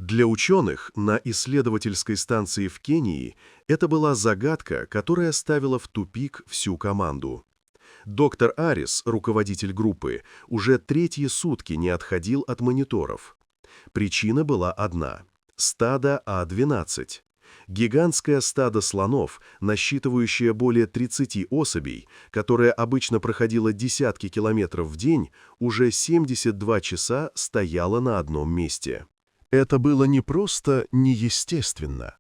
Для ученых на исследовательской станции в Кении это была загадка, которая ставила в тупик всю команду. Доктор Арис, руководитель группы, уже третьи сутки не отходил от мониторов. Причина была одна – стадо А-12. Гигантское стадо слонов, насчитывающее более 30 особей, которое обычно проходило десятки километров в день, уже 72 часа стояло на одном месте. Это было не просто неестественно.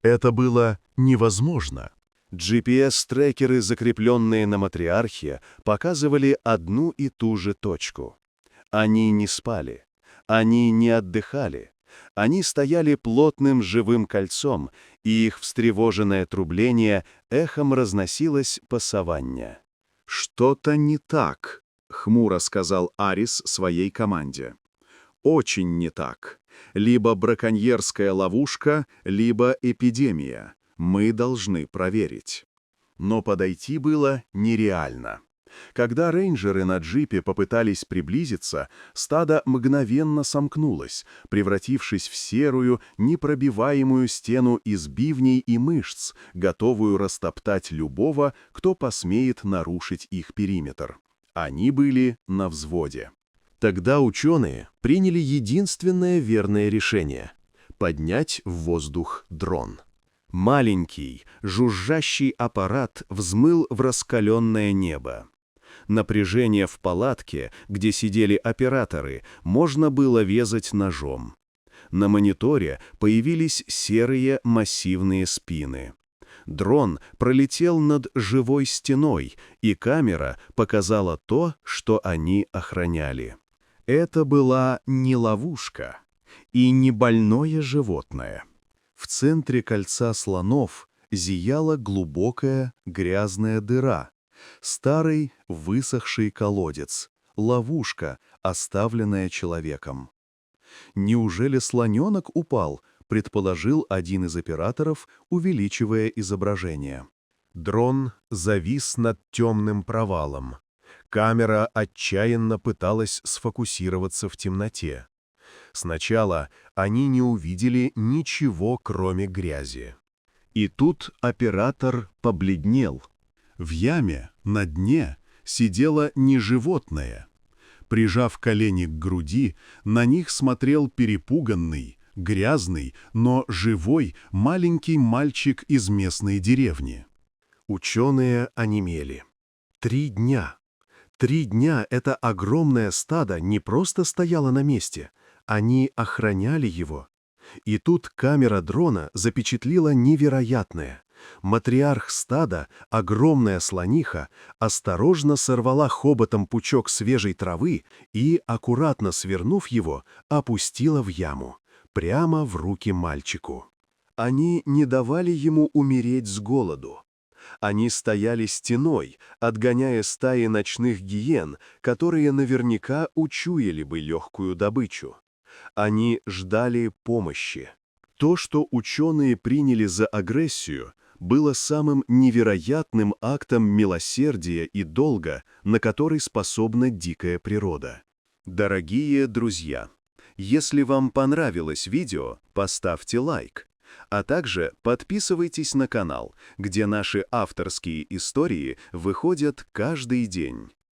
Это было невозможно. GPS-трекеры, закрепленные на матриархе, показывали одну и ту же точку. Они не спали. Они не отдыхали. Они стояли плотным живым кольцом, и их встревоженное трубление эхом разносилось по саванне. «Что-то не так», — хмуро сказал Арис своей команде. «Очень не так. Либо браконьерская ловушка, либо эпидемия. Мы должны проверить». Но подойти было нереально. Когда рейнджеры на джипе попытались приблизиться, стадо мгновенно сомкнулось, превратившись в серую, непробиваемую стену из бивней и мышц, готовую растоптать любого, кто посмеет нарушить их периметр. Они были на взводе. Тогда ученые приняли единственное верное решение – поднять в воздух дрон. Маленький, жужжащий аппарат взмыл в раскаленное небо. Напряжение в палатке, где сидели операторы, можно было резать ножом. На мониторе появились серые массивные спины. Дрон пролетел над живой стеной, и камера показала то, что они охраняли. Это была не ловушка и не больное животное. В центре кольца слонов зияла глубокая грязная дыра, старый высохший колодец, ловушка, оставленная человеком. «Неужели слоненок упал?» — предположил один из операторов, увеличивая изображение. Дрон завис над темным провалом. Камера отчаянно пыталась сфокусироваться в темноте. Сначала они не увидели ничего, кроме грязи. И тут оператор побледнел. В яме на дне сидело не животное. Прижав колени к груди, на них смотрел перепуганный, грязный, но живой маленький мальчик из местной деревни. Ученые онемели. 3 дня. 3 дня это огромное стадо не просто стояло на месте, они охраняли его. И тут камера дрона запечатлила невероятное. Матриарх стада, огромная слониха, осторожно сорвала хоботом пучок свежей травы и, аккуратно свернув его, опустила в яму, прямо в руки мальчику. Они не давали ему умереть с голоду. Они стояли стеной, отгоняя стаи ночных гиен, которые наверняка учуяли бы легкую добычу. Они ждали помощи. То, что ученые приняли за агрессию, было самым невероятным актом милосердия и долга, на который способна дикая природа. Дорогие друзья, если вам понравилось видео, поставьте лайк, а также подписывайтесь на канал, где наши авторские истории выходят каждый день.